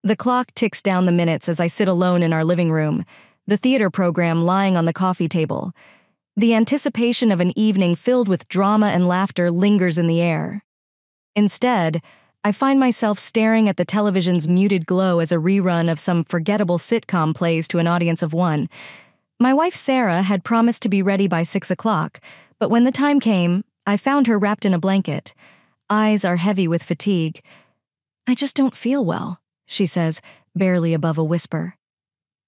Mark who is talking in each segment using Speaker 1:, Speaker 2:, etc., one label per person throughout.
Speaker 1: The clock ticks down the minutes as I sit alone in our living room, the theater program lying on the coffee table. The anticipation of an evening filled with drama and laughter lingers in the air. Instead, I find myself staring at the television's muted glow as a rerun of some forgettable sitcom plays to an audience of one. My wife Sarah had promised to be ready by 6 o'clock, but when the time came, I found her wrapped in a blanket. Eyes are heavy with fatigue. "I just don't feel well," she says, barely above a whisper.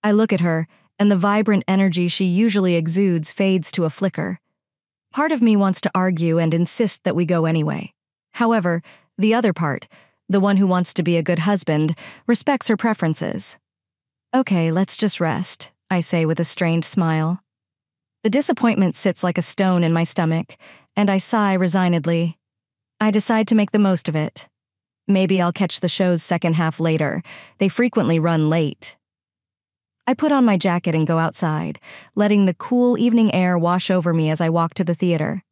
Speaker 1: I look at her, and the vibrant energy she usually exudes fades to a flicker. Part of me wants to argue and insist that we go anyway. However, the other part, the one who wants to be a good husband, respects her preferences. "Okay, let's just rest," I say with a strained smile. The disappointment sits like a stone in my stomach, and I sigh resignedly. I decide to make the most of it. Maybe I'll catch the show's second half later. They frequently run late. I put on my jacket and go outside, letting the cool evening air wash over me as I walk to the theater.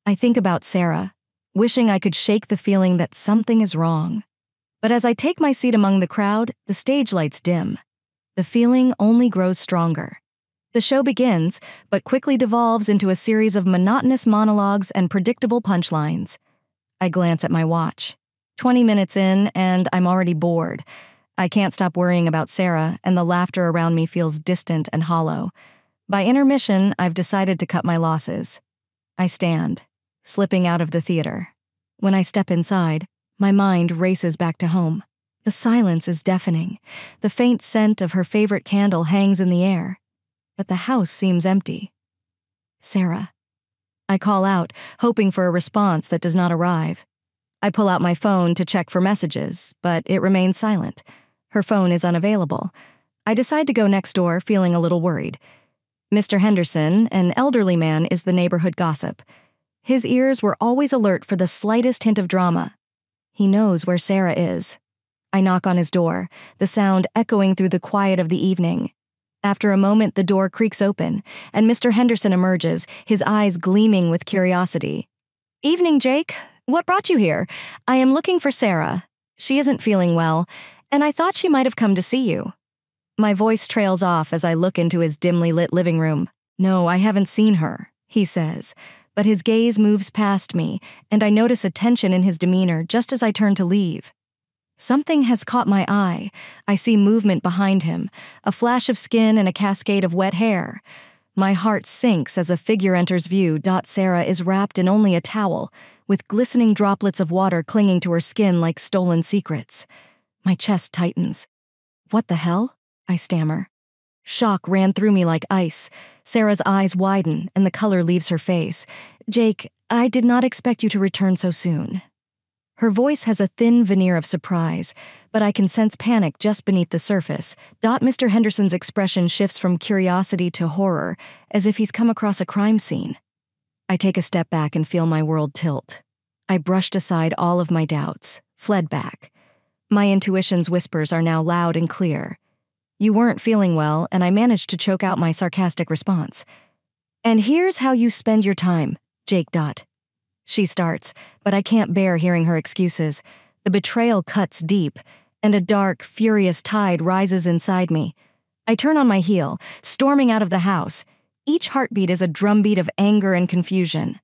Speaker 1: I think about Sarah, wishing I could shake the feeling that something is wrong. But as I take my seat among the crowd, the stage lights dim. The feeling only grows stronger. The show begins, but quickly devolves into a series of monotonous monologues and predictable punchlines. I glance at my watch. 20 minutes in, and I'm already bored. I can't stop worrying about Sarah, and the laughter around me feels distant and hollow. By intermission, I've decided to cut my losses. I stand, slipping out of the theater. When I step inside, my mind races back to home. The silence is deafening. The faint scent of her favorite candle hangs in the air. But the house seems empty. "Sarah." I call out, hoping for a response that does not arrive. I pull out my phone to check for messages, but it remains silent. Her phone is unavailable. I decide to go next door, feeling a little worried. Mr. Henderson, an elderly man, is the neighborhood gossip. His ears were always alert for the slightest hint of drama. He knows where Sarah is. I knock on his door, the sound echoing through the quiet of the evening. After a moment, the door creaks open, and Mr. Henderson emerges, his eyes gleaming with curiosity. "Evening, Jake. What brought you here? I am looking for Sarah. She isn't feeling well, and I thought she might have come to see you." My voice trails off as I look into his dimly lit living room. "No, I haven't seen her," he says, but his gaze moves past me, and I notice a tension in his demeanor just as I turn to leave. Something has caught my eye. I see movement behind him, a flash of skin and a cascade of wet hair. My heart sinks as a figure enters view. Sarah is wrapped in only a towel, with glistening droplets of water clinging to her skin like stolen secrets. My chest tightens. "What the hell?" I stammer. Shock ran through me like ice. Sarah's eyes widen, and the color leaves her face. "Jake, I did not expect you to return so soon." Her voice has a thin veneer of surprise, but I can sense panic just beneath the surface. Mr. Henderson's expression shifts from curiosity to horror, as if he's come across a crime scene. I take a step back and feel my world tilt. I brushed aside all of my doubts, fled back. My intuition's whispers are now loud and clear. "You weren't feeling well," and I managed to choke out my sarcastic response. "And here's how you spend your time, Jake. She starts, but I can't bear hearing her excuses. The betrayal cuts deep, and a dark, furious tide rises inside me. I turn on my heel, storming out of the house. Each heartbeat is a drumbeat of anger and confusion.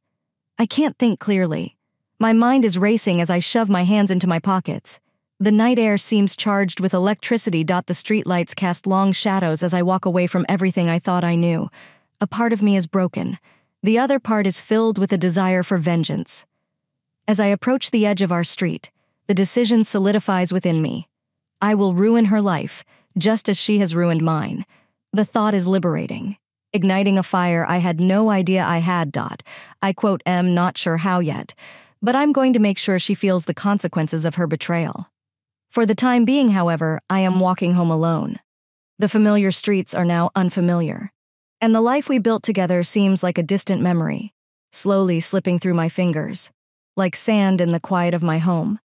Speaker 1: I can't think clearly. My mind is racing as I shove my hands into my pockets. The night air seems charged with electricity. The streetlights cast long shadows as I walk away from everything I thought I knew. A part of me is broken. The other part is filled with a desire for vengeance. As I approach the edge of our street, the decision solidifies within me. I will ruin her life, just as she has ruined mine. The thought is liberating, igniting a fire I had no idea I had. I am not sure how yet, but I'm going to make sure she feels the consequences of her betrayal. For the time being, however, I am walking home alone. The familiar streets are now unfamiliar, and the life we built together seems like a distant memory, slowly slipping through my fingers, like sand in the quiet of my home.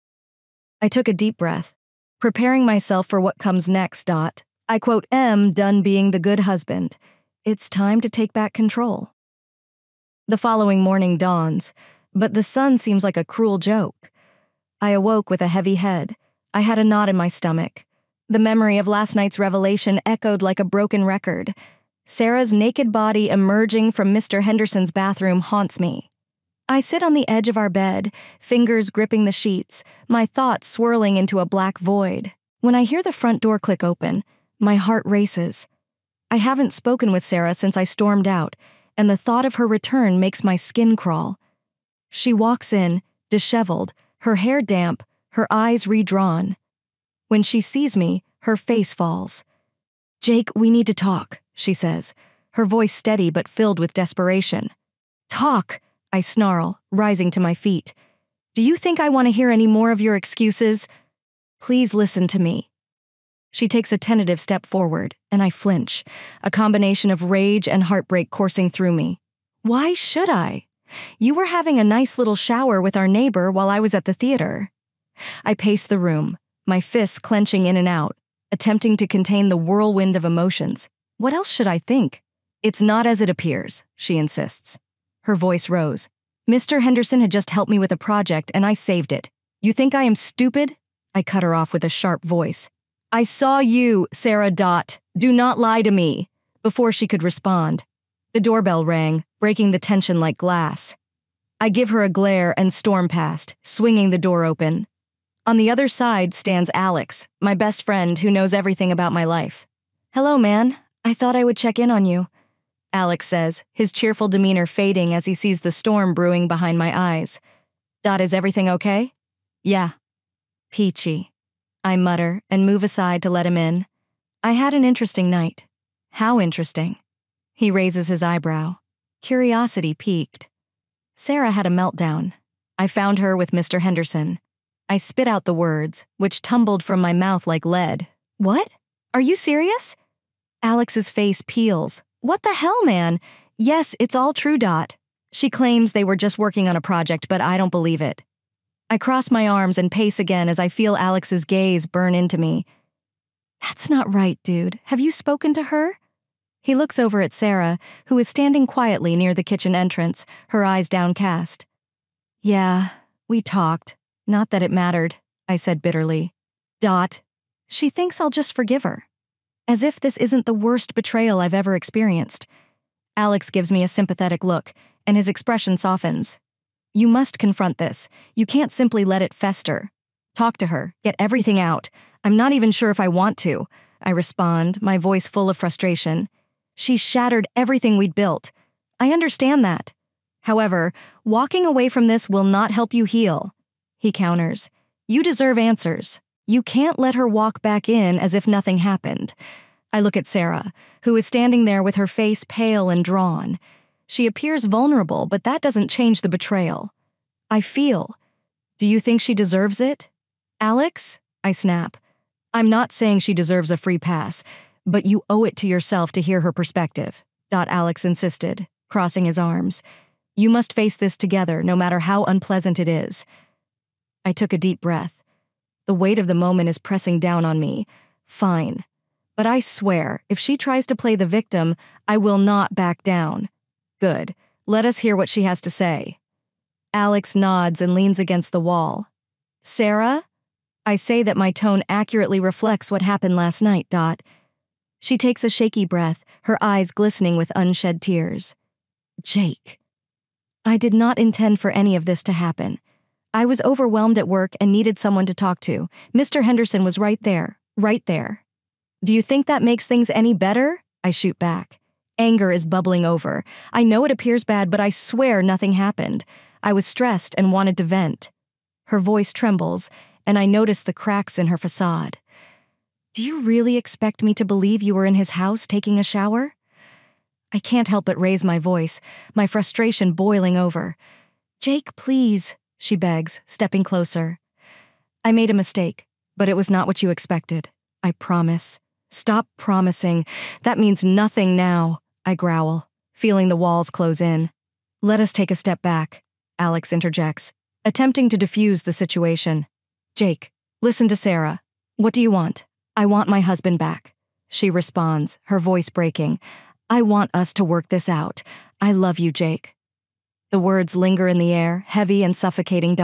Speaker 1: I took a deep breath, preparing myself for what comes next. I am done being the good husband. It's time to take back control. The following morning dawns, but the sun seems like a cruel joke. I awoke with a heavy head. I had a knot in my stomach. The memory of last night's revelation echoed like a broken record. Sarah's naked body emerging from Mr. Henderson's bathroom haunts me. I sit on the edge of our bed, fingers gripping the sheets, my thoughts swirling into a black void. When I hear the front door click open, my heart races. I haven't spoken with Sarah since I stormed out, and the thought of her return makes my skin crawl. She walks in, disheveled, her hair damp, her eyes redrawn. When she sees me, her face falls. "Jake, we need to talk," she says, her voice steady but filled with desperation. "Talk," I snarl, rising to my feet. "Do you think I want to hear any more of your excuses? Please listen to me." She takes a tentative step forward, and I flinch, a combination of rage and heartbreak coursing through me. Why should I? You were having a nice little shower with our neighbor while I was at the theater. I pace the room, my fists clenching in and out, attempting to contain the whirlwind of emotions. What else should I think? "It's not as it appears," she insists. Her voice rose. "Mr. Henderson had just helped me with a project and I saved it. You think I am stupid?" I cut her off with a sharp voice. "I saw you, Sarah. Do not lie to me," before she could respond. The doorbell rang, breaking the tension like glass. I give her a glare and storm past, swinging the door open. On the other side stands Alex, my best friend who knows everything about my life. "Hello, man. I thought I would check in on you," Alex says, his cheerful demeanor fading as he sees the storm brewing behind my eyes. "Is everything okay?" "Yeah." "Peachy," I mutter and move aside to let him in. "I had an interesting night." "How interesting?" He raises his eyebrow. Curiosity piqued. "Sarah had a meltdown. I found her with Mr. Henderson." I spit out the words, which tumbled from my mouth like lead. "What? Are you serious?" Alex's face peels. "What the hell, man? Yes, it's all true. She claims they were just working on a project, but I don't believe it." I cross my arms and pace again as I feel Alex's gaze burn into me. "That's not right, dude. Have you spoken to her?" He looks over at Sarah, who is standing quietly near the kitchen entrance, her eyes downcast. "Yeah, we talked. Not that it mattered," I said bitterly. She thinks I'll just forgive her. As if this isn't the worst betrayal I've ever experienced. Alex gives me a sympathetic look, and his expression softens. "You must confront this. You can't simply let it fester. Talk to her, get everything out. I'm not even sure if I want to," I respond, my voice full of frustration. "She's shattered everything we'd built. I understand that. However, walking away from this will not help you heal," he counters. "You deserve answers. You can't let her walk back in as if nothing happened." I look at Sarah, who is standing there with her face pale and drawn. She appears vulnerable, but that doesn't change the betrayal. I feel. "Do you think she deserves it?" "Alex?" I snap. "I'm not saying she deserves a free pass, but you owe it to yourself to hear her perspective," Alex insisted, crossing his arms. "You must face this together, no matter how unpleasant it is." I took a deep breath. The weight of the moment is pressing down on me. Fine. But I swear, if she tries to play the victim, I will not back down. Good. Let us hear what she has to say. Alex nods and leans against the wall. "Sarah?" I say that my tone accurately reflects what happened last night. She takes a shaky breath, her eyes glistening with unshed tears. "Jake. I did not intend for any of this to happen. I was overwhelmed at work and needed someone to talk to. Mr. Henderson was right there. Right there." "Do you think that makes things any better?" I shoot back. Anger is bubbling over. I know it appears bad, but I swear nothing happened. I was stressed and wanted to vent. Her voice trembles, and I notice the cracks in her facade. "Do you really expect me to believe you were in his house taking a shower?" I can't help but raise my voice, my frustration boiling over. "Jake, please," she begs, stepping closer. "I made a mistake, but it was not what you expected. I promise." "Stop promising. That means nothing now," I growl, feeling the walls close in. "Let us take a step back," Alex interjects, attempting to defuse the situation. "Jake, listen to Sarah. What do you want?" "I want my husband back," she responds, her voice breaking. "I want us to work this out. I love you, Jake." The words linger in the air, heavy and suffocating.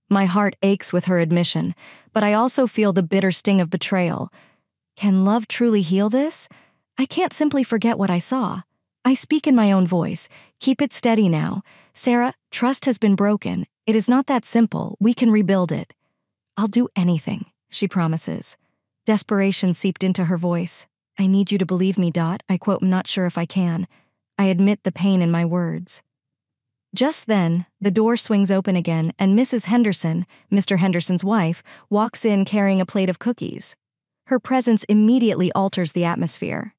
Speaker 1: My heart aches with her admission, but I also feel the bitter sting of betrayal. Can love truly heal this? I can't simply forget what I saw. I speak in my own voice. Keep it steady now. Sarah, trust has been broken. It is not that simple. We can rebuild it. I'll do anything, she promises. Desperation seeped into her voice. I need you to believe me, I quote, I'm not sure if I can. I admit the pain in my words. Just then, the door swings open again and Mrs. Henderson, Mr. Henderson's wife, walks in carrying a plate of cookies. Her presence immediately alters the atmosphere.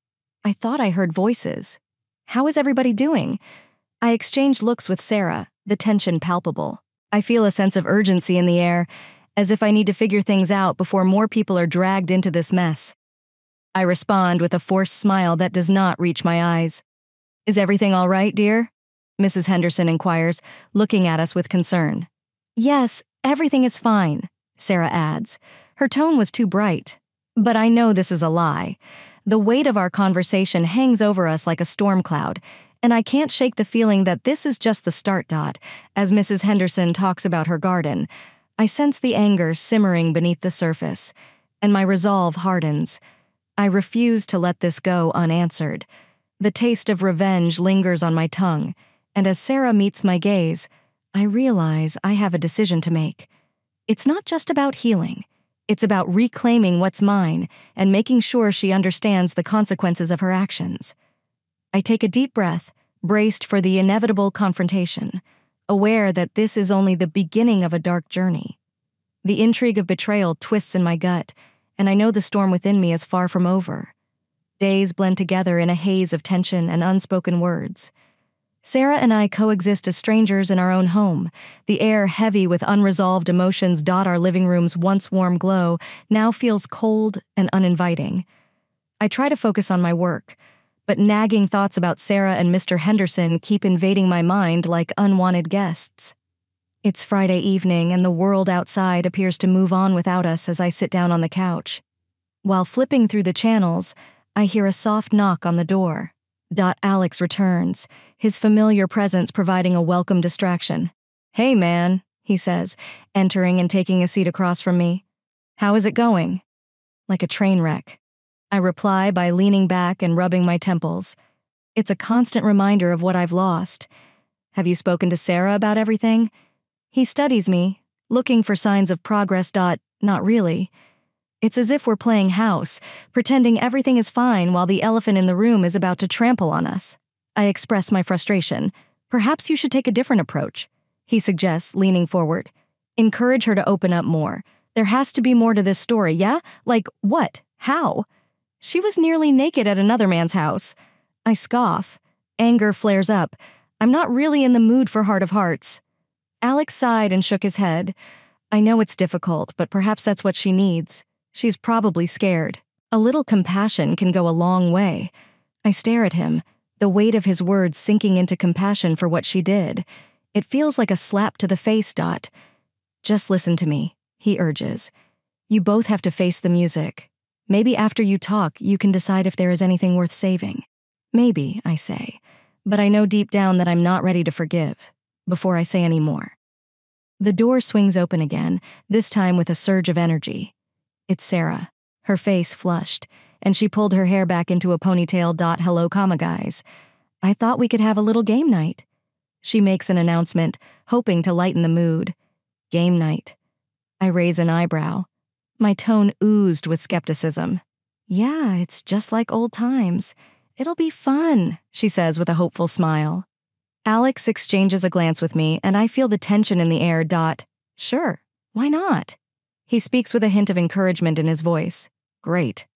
Speaker 1: I thought I heard voices. How is everybody doing? I exchange looks with Sarah, the tension palpable. I feel a sense of urgency in the air, as if I need to figure things out before more people are dragged into this mess. I respond with a forced smile that does not reach my eyes. Is everything all right, dear? Mrs. Henderson inquires, looking at us with concern. Yes, everything is fine, Sarah adds. Her tone was too bright. But I know this is a lie. The weight of our conversation hangs over us like a storm cloud, and I can't shake the feeling that this is just the start. As Mrs. Henderson talks about her garden, I sense the anger simmering beneath the surface, and my resolve hardens. I refuse to let this go unanswered. The taste of revenge lingers on my tongue, and as Sarah meets my gaze, I realize I have a decision to make. It's not just about healing. It's about reclaiming what's mine and making sure she understands the consequences of her actions. I take a deep breath, braced for the inevitable confrontation, aware that this is only the beginning of a dark journey. The intrigue of betrayal twists in my gut, and I know the storm within me is far from over. Days blend together in a haze of tension and unspoken words. Sarah and I coexist as strangers in our own home, the air heavy with unresolved emotions. Our living room's once warm glow now feels cold and uninviting. I try to focus on my work, but nagging thoughts about Sarah and Mr. Henderson keep invading my mind like unwanted guests. It's Friday evening and the world outside appears to move on without us as I sit down on the couch. While flipping through the channels, I hear a soft knock on the door. Alex returns, his familiar presence providing a welcome distraction. Hey, man, he says, entering and taking a seat across from me. How is it going? Like a train wreck. I reply by leaning back and rubbing my temples. It's a constant reminder of what I've lost. Have you spoken to Sarah about everything? He studies me, looking for signs of progress. Not really. It's as if we're playing house, pretending everything is fine while the elephant in the room is about to trample on us. I express my frustration. Perhaps you should take a different approach, he suggests, leaning forward. Encourage her to open up more. There has to be more to this story, yeah? Like what? How? She was nearly naked at another man's house. I scoff. Anger flares up. I'm not really in the mood for heart of hearts. Alex sighed and shook his head. I know it's difficult, but perhaps that's what she needs. She's probably scared. A little compassion can go a long way. I stare at him, the weight of his words sinking into compassion for what she did. It feels like a slap to the face. Just listen to me, he urges. You both have to face the music. Maybe after you talk, you can decide if there is anything worth saving. Maybe, I say, but I know deep down that I'm not ready to forgive, before I say any more. The door swings open again, this time with a surge of energy. It's Sarah, her face flushed, and she pulled her hair back into a ponytail. Hello, guys. I thought we could have a little game night. She makes an announcement, hoping to lighten the mood. Game night. I raise an eyebrow. My tone oozed with skepticism. Yeah, it's just like old times. It'll be fun, she says with a hopeful smile. Alex exchanges a glance with me, and I feel the tension in the air. Sure, why not? He speaks with a hint of encouragement in his voice. Great.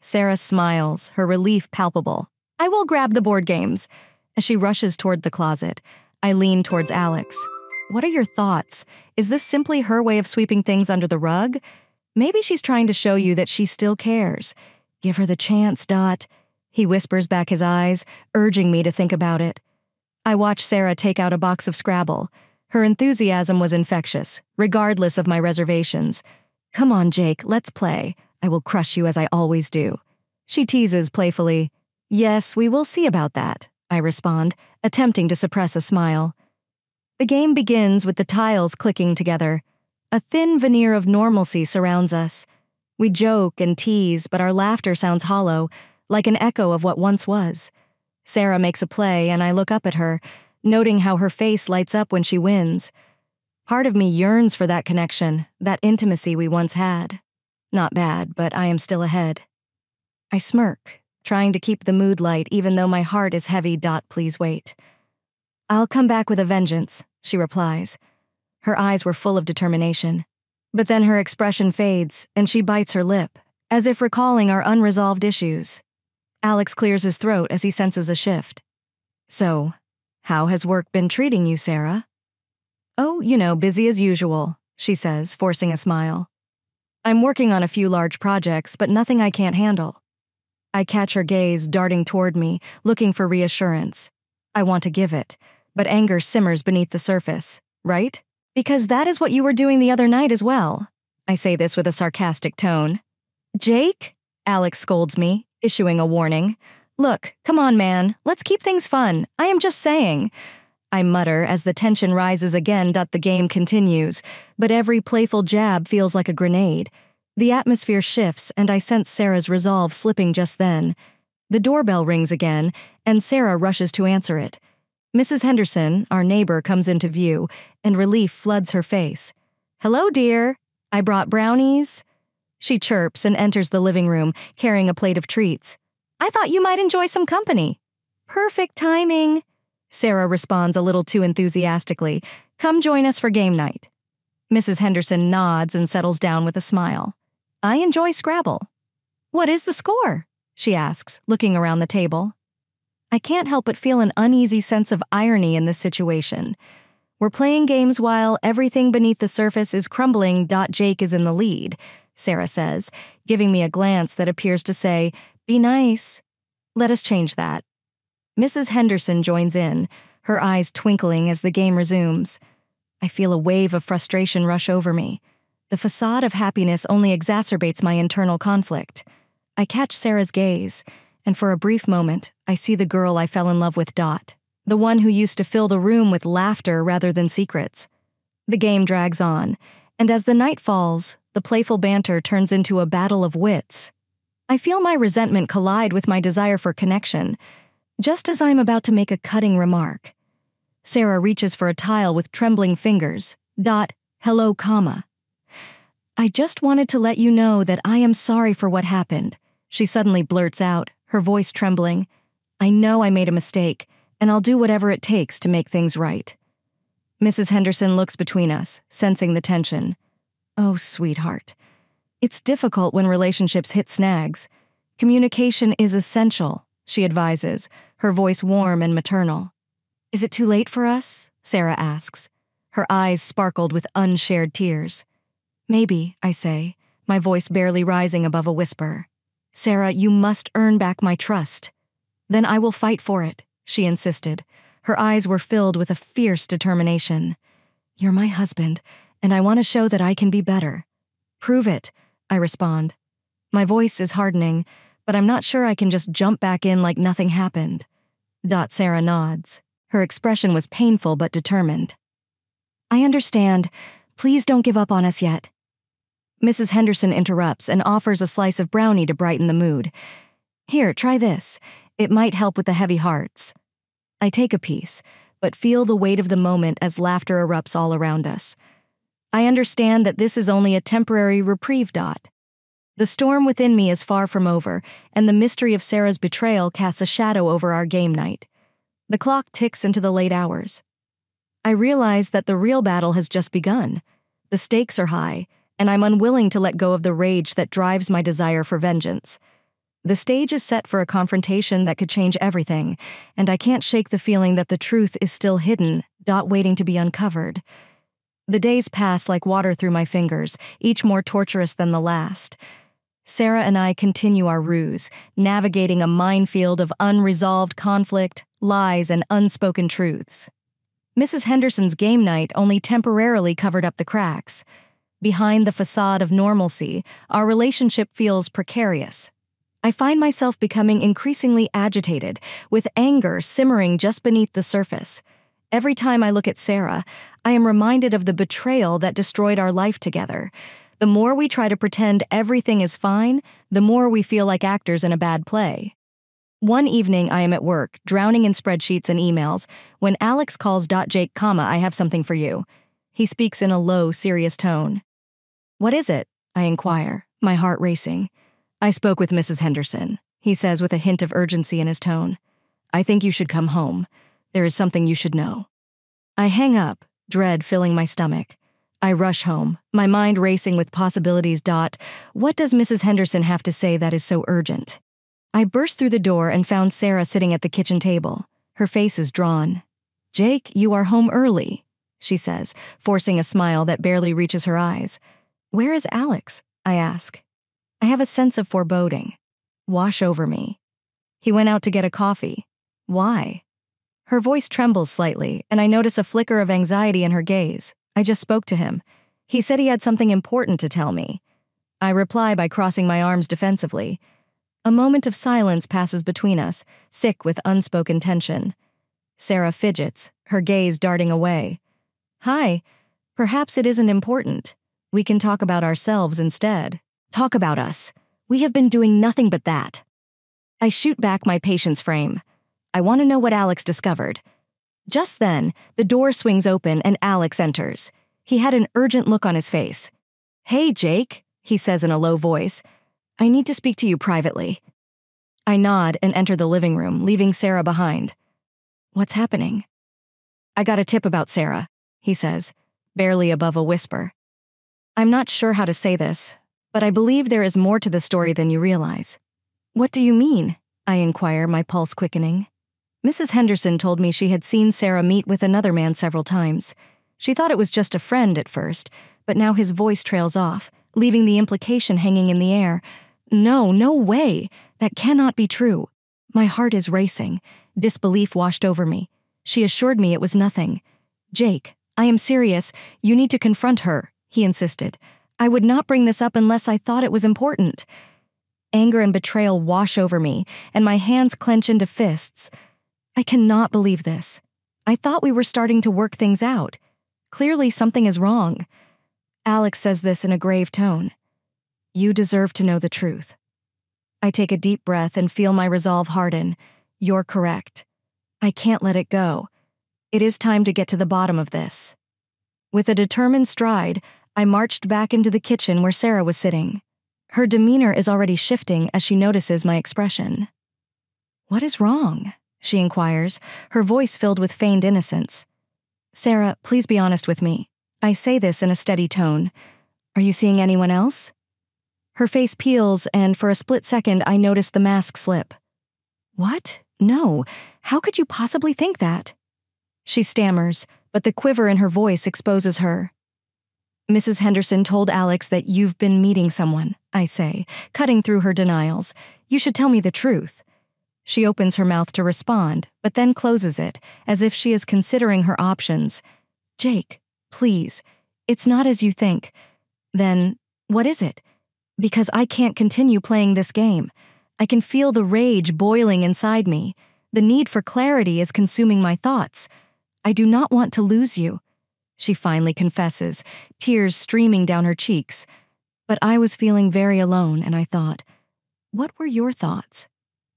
Speaker 1: Sarah smiles, her relief palpable. I will grab the board games. As she rushes toward the closet, I lean towards Alex. What are your thoughts? Is this simply her way of sweeping things under the rug? Maybe she's trying to show you that she still cares. Give her the chance. He whispers back his eyes, urging me to think about it. I watch Sarah take out a box of Scrabble. Her enthusiasm was infectious, regardless of my reservations. Come on, Jake, let's play. I will crush you as I always do. She teases playfully. Yes, we will see about that, I respond, attempting to suppress a smile. The game begins with the tiles clicking together. A thin veneer of normalcy surrounds us. We joke and tease, but our laughter sounds hollow, like an echo of what once was. Sarah makes a play, and I look up at her, noting how her face lights up when she wins. Part of me yearns for that connection, that intimacy we once had. Not bad, but I am still ahead. I smirk, trying to keep the mood light even though my heart is heavy. Please wait. I'll come back with a vengeance, she replies. Her eyes were full of determination. But then her expression fades, and she bites her lip, as if recalling our unresolved issues. Alex clears his throat as he senses a shift. So, how has work been treating you, Sarah? Oh, busy as usual, she says, forcing a smile. I'm working on a few large projects, but nothing I can't handle. I catch her gaze darting toward me, looking for reassurance. I want to give it, but anger simmers beneath the surface, right? Because that is what you were doing the other night as well. I say this with a sarcastic tone. Jake? Alex scolds me, issuing a warning. Look, come on, man. Let's keep things fun. I am just saying. I mutter as the tension rises again. The game continues, but every playful jab feels like a grenade. The atmosphere shifts, and I sense Sarah's resolve slipping just then. The doorbell rings again, and Sarah rushes to answer it. Mrs. Henderson, our neighbor, comes into view, and relief floods her face. Hello, dear. I brought brownies. She chirps and enters the living room, carrying a plate of treats. I thought you might enjoy some company. Perfect timing. Sarah responds a little too enthusiastically. Come join us for game night. Mrs. Henderson nods and settles down with a smile. I enjoy Scrabble. What is the score? She asks, looking around the table. I can't help but feel an uneasy sense of irony in this situation. We're playing games while everything beneath the surface is crumbling. Jake is in the lead, Sarah says, giving me a glance that appears to say, be nice. Let us change that. Mrs. Henderson joins in, her eyes twinkling as the game resumes. I feel a wave of frustration rush over me. The facade of happiness only exacerbates my internal conflict. I catch Sarah's gaze, and for a brief moment, I see the girl I fell in love with. The one who used to fill the room with laughter rather than secrets. The game drags on, and as the night falls, the playful banter turns into a battle of wits. I feel my resentment collide with my desire for connection, just as I'm about to make a cutting remark. Sarah reaches for a tile with trembling fingers. Hello, comma. I just wanted to let you know that I am sorry for what happened. She suddenly blurts out, her voice trembling. I know I made a mistake, and I'll do whatever it takes to make things right. Mrs. Henderson looks between us, sensing the tension. Oh, sweetheart. It's difficult when relationships hit snags. Communication is essential, she advises, her voice warm and maternal. Is it too late for us? Sarah asks. Her eyes sparkled with unshared tears. Maybe, I say, my voice barely rising above a whisper. Sarah, you must earn back my trust. Then I will fight for it, she insisted. Her eyes were filled with a fierce determination. You're my husband, and I want to show that I can be better. Prove it, I respond. My voice is hardening, but I'm not sure I can just jump back in like nothing happened. Sarah nods. Her expression was painful but determined. I understand. Please don't give up on us yet. Mrs. Henderson interrupts and offers a slice of brownie to brighten the mood. Here, try this. It might help with the heavy hearts. I take a piece, but feel the weight of the moment as laughter erupts all around us. I understand that this is only a temporary reprieve. The storm within me is far from over, and the mystery of Sarah's betrayal casts a shadow over our game night. The clock ticks into the late hours. I realize that the real battle has just begun. The stakes are high, and I'm unwilling to let go of the rage that drives my desire for vengeance. The stage is set for a confrontation that could change everything, and I can't shake the feeling that the truth is still hidden, waiting to be uncovered. The days pass like water through my fingers, each more torturous than the last. Sarah and I continue our ruse, navigating a minefield of unresolved conflict, lies, and unspoken truths. Mrs. Henderson's game night only temporarily covered up the cracks. Behind the facade of normalcy, our relationship feels precarious. I find myself becoming increasingly agitated, with anger simmering just beneath the surface. Every time I look at Sarah, I am reminded of the betrayal that destroyed our life together. The more we try to pretend everything is fine, the more we feel like actors in a bad play. One evening I am at work, drowning in spreadsheets and emails, when Alex calls Jake, I have something for you. He speaks in a low, serious tone. What is it? I inquire, my heart racing. I spoke with Mrs. Henderson, he says with a hint of urgency in his tone. I think you should come home. There is something you should know. I hang up, dread filling my stomach. I rush home, my mind racing with possibilities. What does Mrs. Henderson have to say that is so urgent? I burst through the door and found Sarah sitting at the kitchen table. Her face is drawn. Jake, you are home early, she says, forcing a smile that barely reaches her eyes. Where is Alex? I ask. I have a sense of foreboding. Wash over me. He went out to get a coffee. Why? Her voice trembles slightly, and I notice a flicker of anxiety in her gaze. I just spoke to him. He said he had something important to tell me. I reply by crossing my arms defensively. A moment of silence passes between us, thick with unspoken tension. Sarah fidgets, her gaze darting away. Hi, perhaps it isn't important. We can talk about ourselves instead. Talk about us. We have been doing nothing but that. I shoot back my patience frame. I want to know what Alex discovered. Just then, the door swings open and Alex enters. He had an urgent look on his face. Hey, Jake, he says in a low voice. I need to speak to you privately. I nod and enter the living room, leaving Sarah behind. What's happening? I got a tip about Sarah, he says, barely above a whisper. I'm not sure how to say this, but I believe there is more to the story than you realize. What do you mean? I inquire, my pulse quickening. Mrs. Henderson told me she had seen Sarah meet with another man several times. She thought it was just a friend at first, but now his voice trails off, leaving the implication hanging in the air. No way. That cannot be true. My heart is racing. Disbelief washed over me. She assured me it was nothing. Jake, I am serious. You need to confront her, he insisted. I would not bring this up unless I thought it was important. Anger and betrayal wash over me, and my hands clench into fists. I cannot believe this. I thought we were starting to work things out. Clearly something is wrong. Alex says this in a grave tone. You deserve to know the truth. I take a deep breath and feel my resolve harden. You're correct. I can't let it go. It is time to get to the bottom of this. With a determined stride, I marched back into the kitchen where Sarah was sitting. Her demeanor is already shifting as she notices my expression. What is wrong? She inquires, her voice filled with feigned innocence. Sarah, please be honest with me. I say this in a steady tone. Are you seeing anyone else? Her face peels, and for a split second I notice the mask slip. What? No. How could you possibly think that? She stammers, but the quiver in her voice exposes her. Mrs. Henderson told Alex that you've been meeting someone, I say, cutting through her denials. You should tell me the truth. She opens her mouth to respond, but then closes it, as if she is considering her options. Jake, please, it's not as you think. Then, what is it? Because I can't continue playing this game. I can feel the rage boiling inside me. The need for clarity is consuming my thoughts. I do not want to lose you, she finally confesses, tears streaming down her cheeks. But I was feeling very alone, and I thought, what were your thoughts?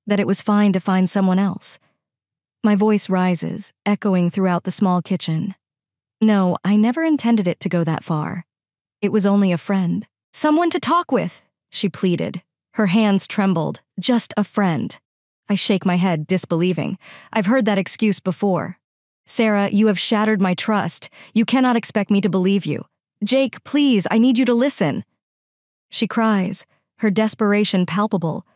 Speaker 1: That it was fine to find someone else. My voice rises, echoing throughout the small kitchen. No, I never intended it to go that far. It was only a friend. Someone to talk with, she pleaded. Her hands trembled. Just a friend. I shake my head, disbelieving. I've heard that excuse before. Sarah, you have shattered my trust. You cannot expect me to believe you. Jake, please, I need you to listen. She cries, her desperation palpable.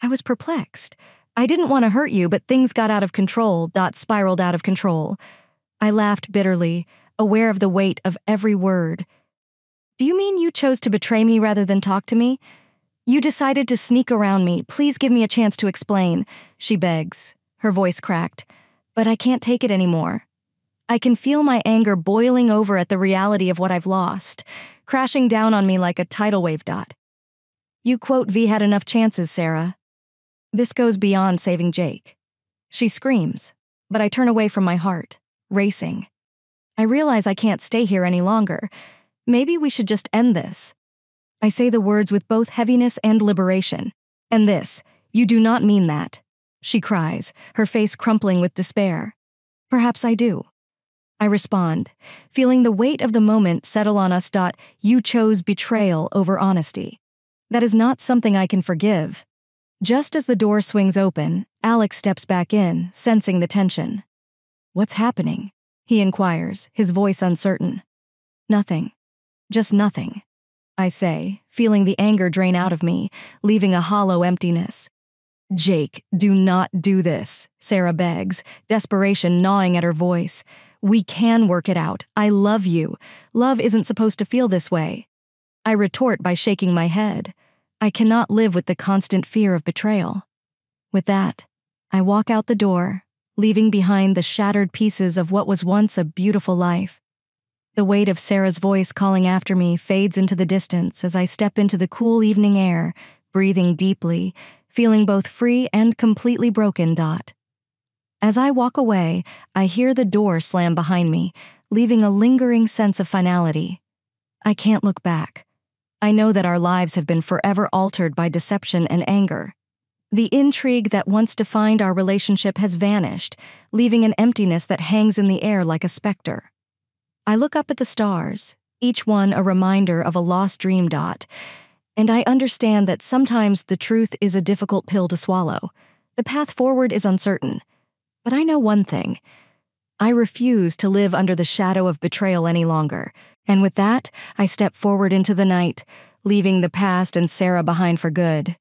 Speaker 1: I was perplexed. I didn't want to hurt you, but things got out of control, spiraled out of control. I laughed bitterly, aware of the weight of every word. Do you mean you chose to betray me rather than talk to me? You decided to sneak around me. Please give me a chance to explain, she begs, her voice cracked. But I can't take it anymore. I can feel my anger boiling over at the reality of what I've lost, crashing down on me like a tidal wave. You V had enough chances, Sarah. This goes beyond saving Jake. She screams, but I turn away from my heart. racing. I realize I can't stay here any longer. Maybe we should just end this. I say the words with both heaviness and liberation. And this, you do not mean that, she cries, her face crumpling with despair. Perhaps I do. I respond, feeling the weight of the moment settle on us. You chose betrayal over honesty. That is not something I can forgive. Just as the door swings open, Alex steps back in, sensing the tension. What's happening? He inquires, his voice uncertain. Nothing. Just nothing, I say, feeling the anger drain out of me, leaving a hollow emptiness. Jake, do not do this, Sarah begs, desperation gnawing at her voice. We can work it out. I love you. Love isn't supposed to feel this way. I retort by shaking my head. I cannot live with the constant fear of betrayal. With that, I walk out the door, leaving behind the shattered pieces of what was once a beautiful life. The weight of Sarah's voice calling after me fades into the distance as I step into the cool evening air, breathing deeply, feeling both free and completely broken. As I walk away, I hear the door slam behind me, leaving a lingering sense of finality. I can't look back. I know that our lives have been forever altered by deception and anger. The intrigue that once defined our relationship has vanished, leaving an emptiness that hangs in the air like a specter. I look up at the stars, each one a reminder of a lost dream. And I understand that sometimes the truth is a difficult pill to swallow. The path forward is uncertain. But I know one thing. I refuse to live under the shadow of betrayal any longer. And with that, I step forward into the night, leaving the past and Sarah behind for good.